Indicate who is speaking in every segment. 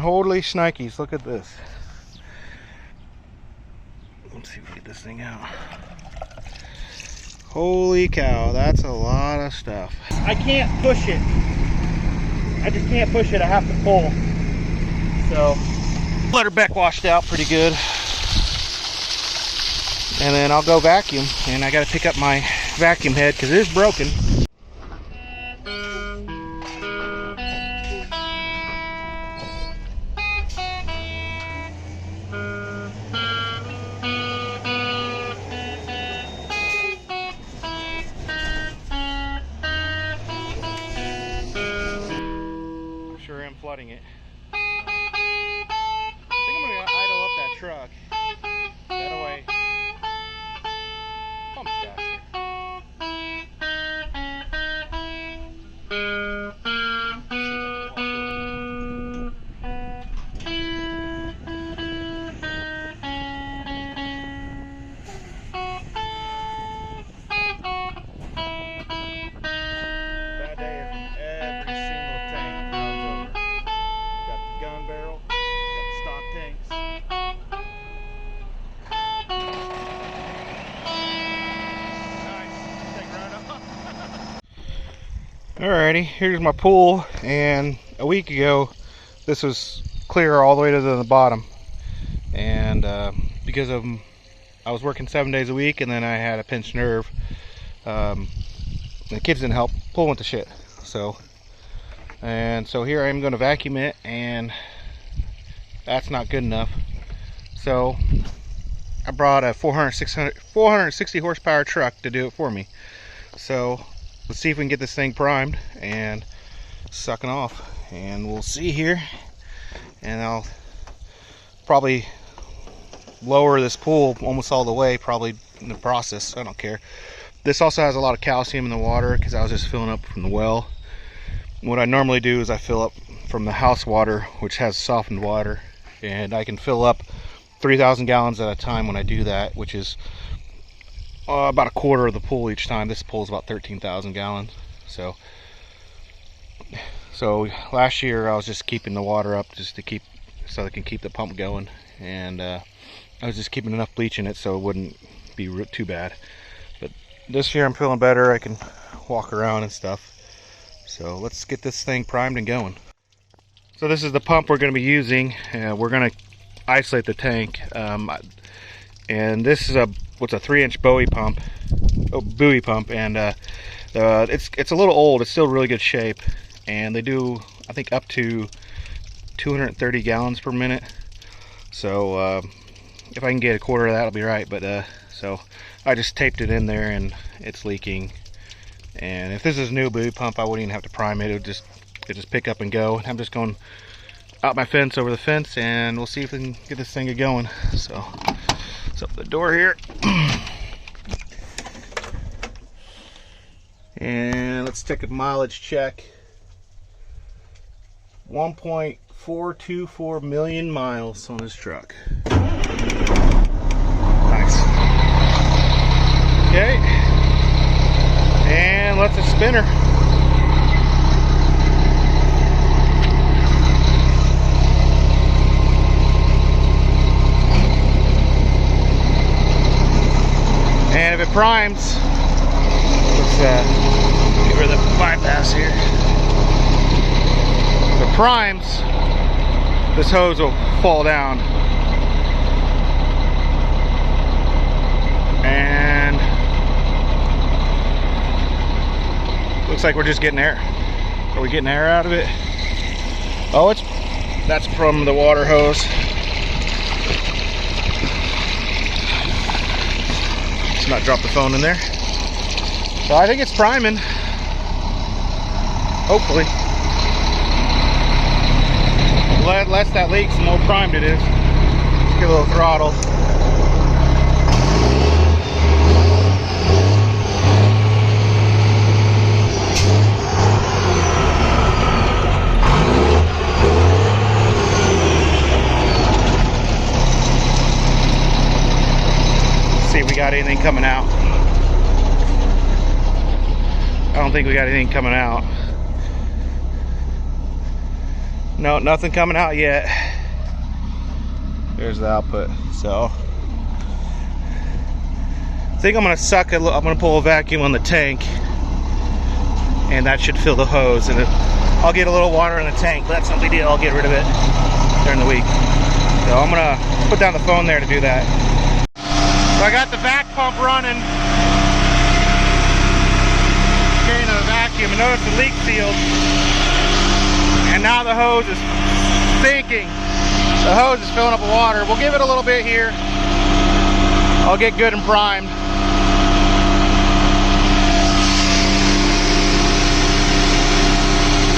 Speaker 1: Holy shnikes, look at this. Let's see if we get this thing out. Holy cow, that's a lot of stuff. I can't push it. I just can't push it, I have to pull. So, letter beck washed out pretty good. And then I'll go vacuum, and I gotta pick up my vacuum head because it is broken. Sure am flooding it. I think I'm gonna idle up that truck. That way, pumps faster. Alrighty, here's my pool, and a week ago this was clear all the way to the bottom, and because of I was working 7 days a week, and then I had a pinched nerve, the kids didn't help, pool went to shit. So here I am going to vacuum it, and that's not good enough. So I brought a 460 horsepower truck to do it for me. So let's see if we can get this thing primed and sucking off, and we'll see here. And I'll probably lower this pool almost all the way, probably in the process. I don't care. This also has a lot of calcium in the water because I was just filling up from the well. What I normally do is I fill up from the house water, which has softened water, and I can fill up 3,000 gallons at a time when I do that, which is about a quarter of the pool each time. This pool is about 13,000 gallons. So last year I was just keeping the water up just to keep, so I can keep the pump going, and I was just keeping enough bleach in it so it wouldn't be too bad. But this year I'm feeling better. I can walk around and stuff. So let's get this thing primed and going. So this is the pump we're going to be using. We're going to isolate the tank, and this is what's a 3-inch buoy pump, and it's a little old. It's still really good shape, and they do, I think, up to 230 gallons per minute. So if I can get a quarter of that, it'll be right. But so I just taped it in there, and it's leaking. And if this is a new buoy pump, I wouldn't even have to prime it. It would just pick up and go. I'm just going out my fence, over the fence, and we'll see if we can get this thing going. So let's open the door here. And let's take a mileage check. 1.424 million miles on this truck. Nice. Okay. And let's a spinner. And if it primes, let's get rid of the bypass here. If it primes, this hose will fall down. And looks like we're just getting air. Are we getting air out of it? Oh, that's from the water hose. Let's not drop the phone in there. So I think it's priming. Hopefully. The less that leaks, the more primed it is. Let's give it a little throttle. See if we got anything coming out. I don't think we got anything coming out. No, nothing coming out yet. There's the output. So I think I'm gonna suck I'm gonna pull a vacuum on the tank, and that should fill the hose, and I'll get a little water in the tank, but that's no big deal. I'll get rid of it during the week. So I'm gonna put down the phone there to do that. So I got the vac pump running. Getting the vacuum, and notice the leak field. And now the hose is sinking. The hose is filling up with water. We'll give it a little bit here. I'll get good and primed.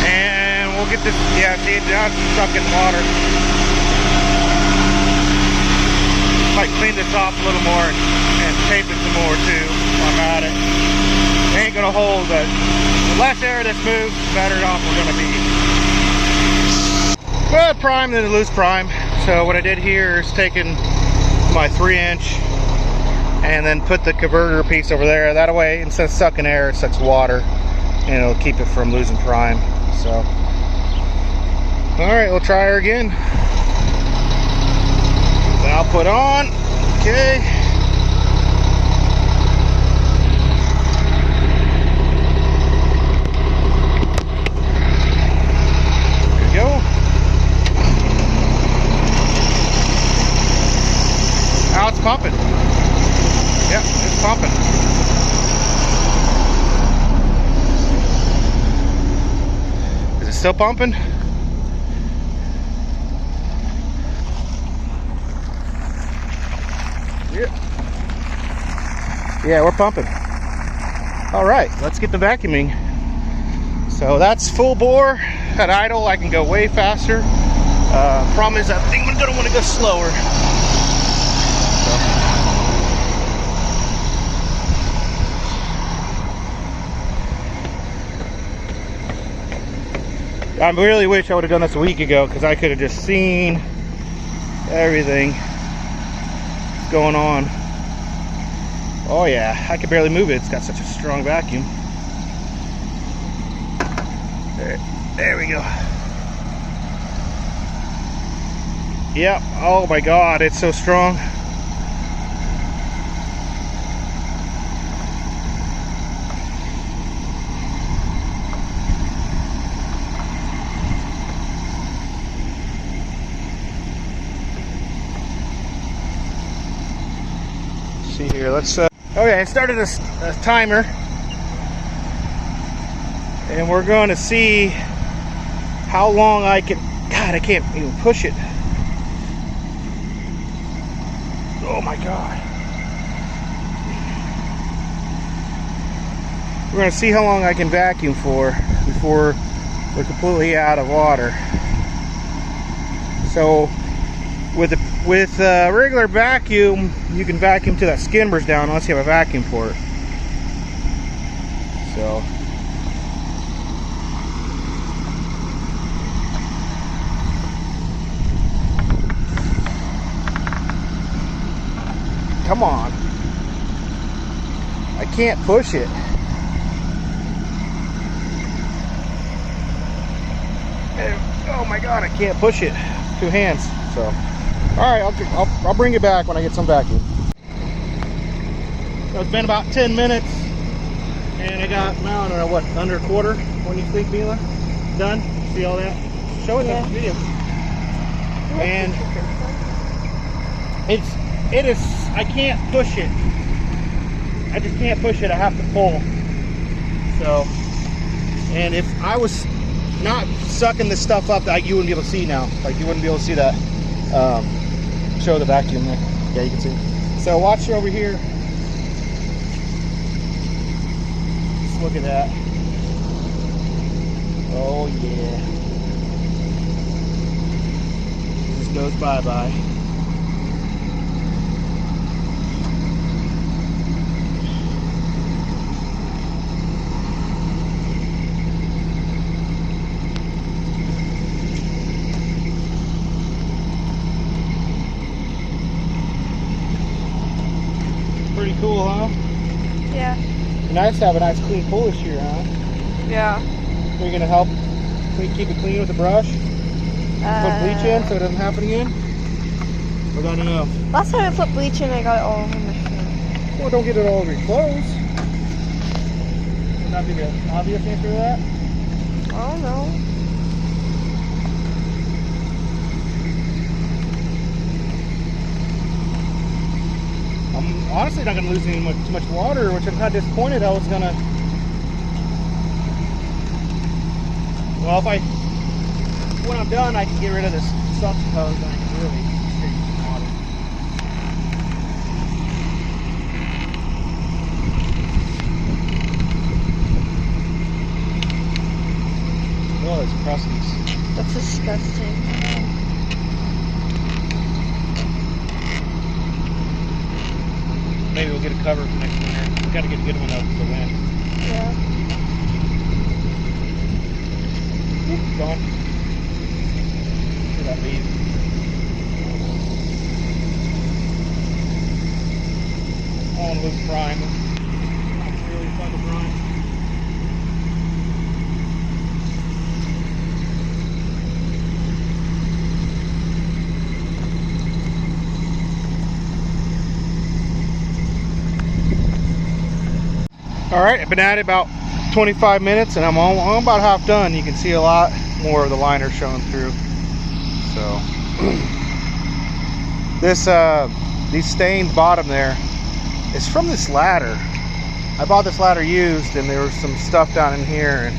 Speaker 1: And we'll get this, yeah, see, now it's stuck in water. Might clean this off a little more and tape it some more too while I'm at it. It ain't gonna hold, but the less air this moves, the better off we're gonna be. Well, prime than a loose prime. So what I did here is taking my 3-inch and then put the converter piece over there. That way, instead of sucking air, it sucks water, and it'll keep it from losing prime. So, all right, we'll try her again. Then I'll put on. Okay. Now it's pumping. Yep, it's pumping. Is it still pumping? Yep. Yeah, we're pumping. All right, let's get the vacuuming. So that's full bore. At idle, I can go way faster. Problem is, I think I'm gonna want to go slower. I really wish I would have done this a week ago, because I could have just seen everything going on. Oh yeah, I could barely move it. It's got such a strong vacuum. There we go. Yep, oh my God, it's so strong. See here, let's okay, I started a timer, and we're going to see how long I can. God, I can't even push it. Oh my God. We're going to see how long I can vacuum for before we're completely out of water. So with a regular vacuum, you can vacuum till that skimmer's down unless you have a vacuum for it. So come on. I can't push it. Oh my God, I can't push it. 2 hands. So, all right, I'll bring it back when I get some vacuum. So it's been about 10 minutes, and I got, I don't know what, under a quarter. When you think, Mila? Done? See all that? Show it in the video. And it is. I can't push it. I just can't push it. I have to pull. So, and if I was not sucking this stuff up, that you wouldn't be able to see now. Like, you wouldn't be able to see that. Show the vacuum there. Yeah, you can see. So watch over here. Just look at that. Oh yeah. It just goes bye-bye. Pretty cool, huh?
Speaker 2: Yeah.
Speaker 1: Nice to have a nice clean pool this year, huh?
Speaker 2: Yeah.
Speaker 1: Are you gonna help keep it clean with the brush? Put bleach in so it doesn't happen again? Or not enough?
Speaker 2: Last time I put bleach in, I got it all over my shirt.
Speaker 1: Well, don't get it all over your clothes. Would that be the obvious answer to that?
Speaker 2: I don't know.
Speaker 1: I'm honestly not going to lose too much water, which I'm kind of disappointed I was going to. Well, when I'm done, I can get rid of this suction hose and I can really take some water. Oh, it's crusties.
Speaker 2: That's disgusting.
Speaker 1: Maybe we'll get a cover for next winter. We got to get a good one up for the wind.
Speaker 2: Yeah.
Speaker 1: Keep going. Look at that leaf. I want to lose brine. It's really fun to brine. Alright, I've been at it about 25 minutes and I'm about half done. You can see a lot more of the liner showing through. So these stained bottom there is from this ladder. I bought this ladder used and there was some stuff down in here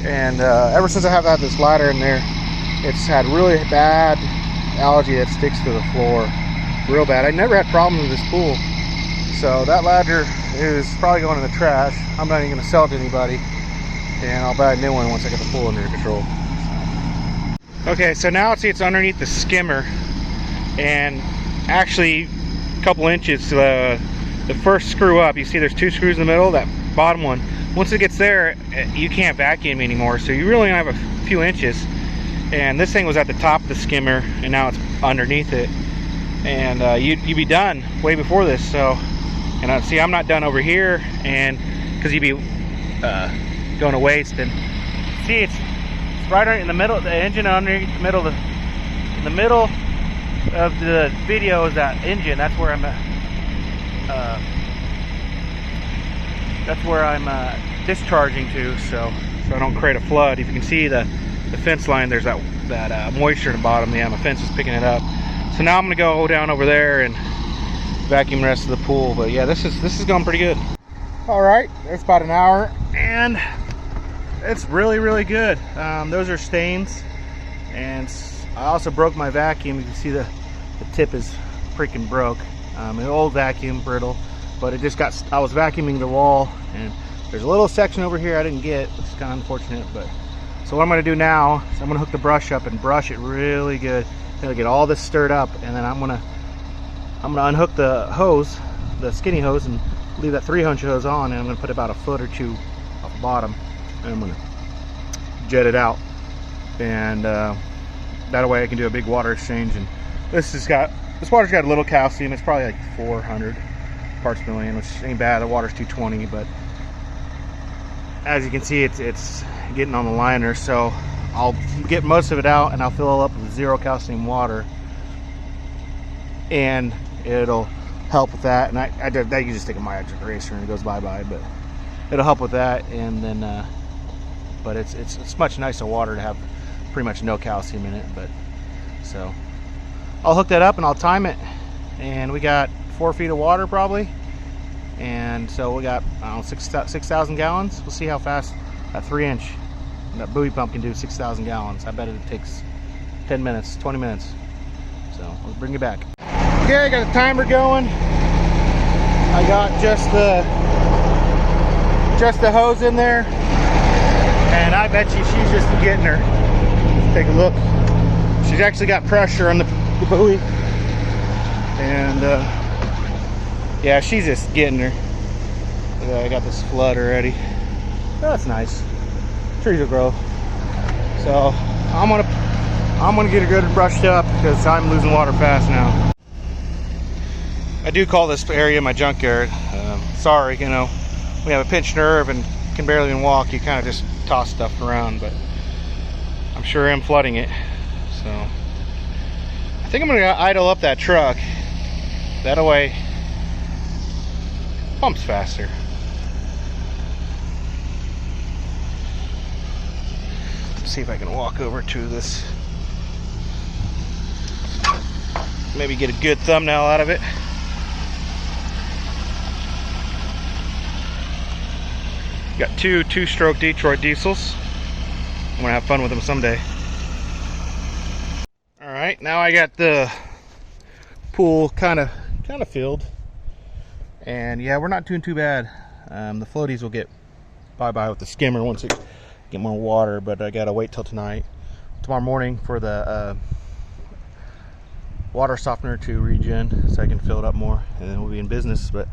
Speaker 1: and ever since I have had this ladder in there, it's had really bad algae that sticks to the floor. Real bad. I never had problems with this pool. So that ladder is probably going in the trash. I'm not even going to sell it to anybody. And I'll buy a new one once I get the pool under control. Okay, so now see it's underneath the skimmer. And actually, a couple inches, the first screw up, you see there's two screws in the middle, that bottom one. Once it gets there, you can't vacuum anymore. So you really only have a few inches. And this thing was at the top of the skimmer, and now it's underneath it. And you'd be done way before this. So. And see, I'm not done over here, and because you'd be going to waste. And see, it's right in the middle, the engine underneath the middle of in the middle of the video is that engine. That's where I'm discharging to, so I don't create a flood. If you can see the fence line, there's that moisture in the bottom. Yeah, my fence is picking it up. So now I'm gonna go down over there and vacuum the rest of the pool. But yeah, this is going pretty good. All right, it's about an hour and it's really good. Those are stains, and I also broke my vacuum. You can see the tip is freaking broke. An old vacuum, brittle, but it just got, I was vacuuming the wall and there's a little section over here I didn't get, which is kind of unfortunate. But so what I'm going to do now is I'm going to hook the brush up and brush it really good to get all this stirred up, and then I'm gonna unhook the hose, the skinny hose, and leave that 300 hose on, and I'm gonna put about a foot or two off the bottom, and I'm gonna jet it out, and that way I can do a big water exchange. And this water's got a little calcium. It's probably like 400 parts per million, which ain't bad. The water's 220, but as you can see, it's getting on the liner. So I'll get most of it out and I'll fill it up with 0 calcium water, and it'll help with that. And I did that. You just take a magic eraser and it goes bye-bye, but it'll help with that. And then but it's much nicer water to have pretty much no calcium in it. But so I'll hook that up and I'll time it, and we got 4 feet of water probably, and so we got, I don't know, 6,000 gallons. We'll see how fast that 3-inch that buoy pump can do 6,000 gallons. I bet it takes 10 minutes, 20 minutes. So we'll bring it back. Okay, I got the timer going. I got just the hose in there, and I bet you she's just getting her. Let's take a look. She's actually got pressure on the buoy, and yeah, she's just getting her. I got this flood already. That's nice. Trees will grow. So I'm gonna get her good and brushed up because I'm losing water fast now. I do call this area my junkyard. Sorry, you know, we have a pinched nerve and can barely even walk. You kind of just toss stuff around, but I'm sure I'm flooding it. So I think I'm gonna idle up that truck. That way, pumps faster. Let's see if I can walk over to this. Maybe get a good thumbnail out of it. Got two-stroke Detroit diesels. I'm gonna have fun with them someday. All right, now I got the pool kind of filled, and yeah, we're not doing too bad. The floaties will get bye-bye with the skimmer once it get more water, but I gotta wait till tomorrow morning for the water softener to regen, so I can fill it up more, and then we'll be in business. But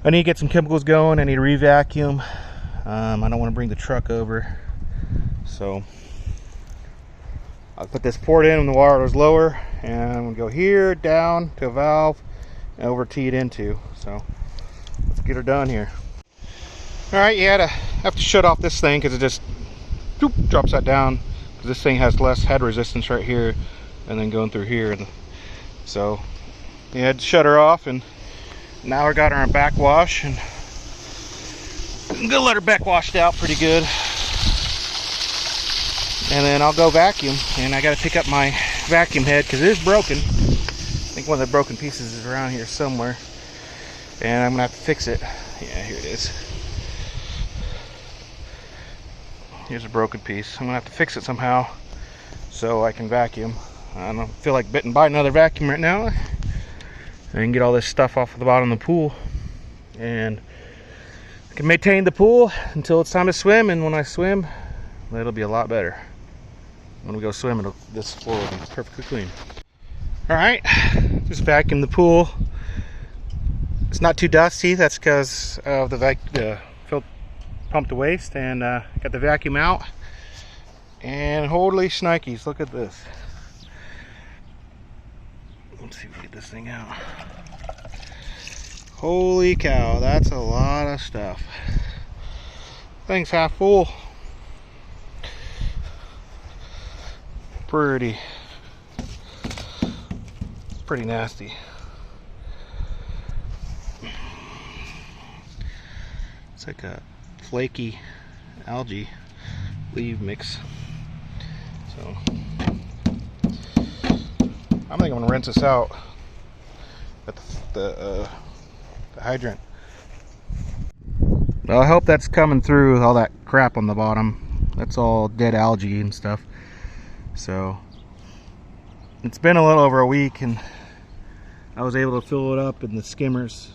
Speaker 1: I need to get some chemicals going. I need to re-vacuum. I don't want to bring the truck over, so I'll put this port in when the water is lower, and I'm gonna go here down to a valve and over tee it into. So let's get her done here. All right, you have to shut off this thing because it just drops that down, because this thing has less head resistance right here, and then going through here. So you had to shut her off, and now I got her on backwash, and I'm gonna let her backwashed out pretty good. And then I'll go vacuum, and I gotta pick up my vacuum head because it is broken. I think one of the broken pieces is around here somewhere, and I'm gonna have to fix it. Yeah, here it is. Here's a broken piece. I'm gonna have to fix it somehow so I can vacuum. I don't feel like buy another vacuum right now. I can get all this stuff off of the bottom of the pool, and I can maintain the pool until it's time to swim. And when I swim, it'll be a lot better. When we go swim, this floor will be perfectly clean. All right, just vacuum the pool. It's not too dusty. That's because of the pump to waste, and got the vacuum out. And holy shnikes, look at this. Let's see if we get this thing out. Holy cow, that's a lot of stuff. Thing's half full. Pretty nasty. It's like a flaky algae leaf mix. So I think I'm gonna rinse this out at the hydrant. Well, I hope that's coming through with all that crap on the bottom. That's all dead algae and stuff. So it's been a little over a week, and I was able to fill it up, and the skimmers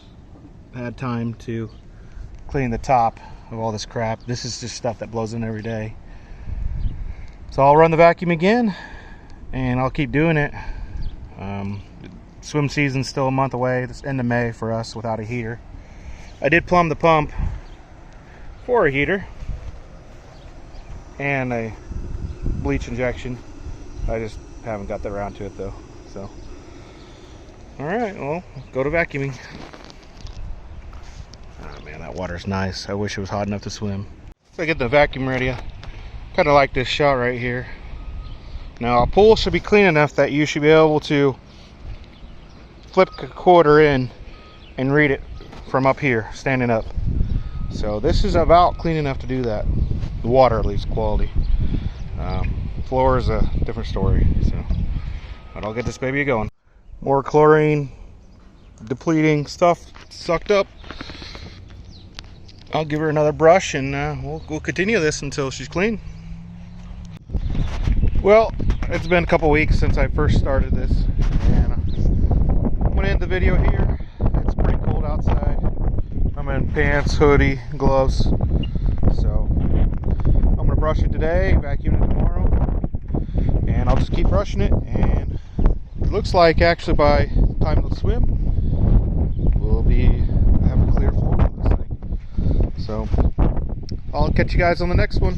Speaker 1: had time to clean the top of all this crap. This is just stuff that blows in every day. So I'll run the vacuum again, and I'll keep doing it. Swim season's still a month away. It's end of May for us without a heater. I did plumb the pump for a heater and a bleach injection. I just haven't got around to it though. So, all right, well, go to vacuuming. Oh man, that water's nice. I wish it was hot enough to swim. So I get the vacuum ready. I kind of like this shot right here. Now a pool should be clean enough that you should be able to flip a quarter in and read it from up here, standing up. So this is about clean enough to do that. The water, at least, quality. Floor is a different story. So, but I'll get this baby going. More chlorine, depleting stuff sucked up. I'll give her another brush, and we'll continue this until she's clean. Well, it's been a couple weeks since I first started this, and I'm gonna end the video here. It's pretty cold outside. I'm in pants, hoodie, gloves. So I'm gonna brush it today, vacuum it tomorrow, and I'll just keep brushing it. And it looks like actually by the time to swim, we'll have a clear floor on this thing. So I'll catch you guys on the next one.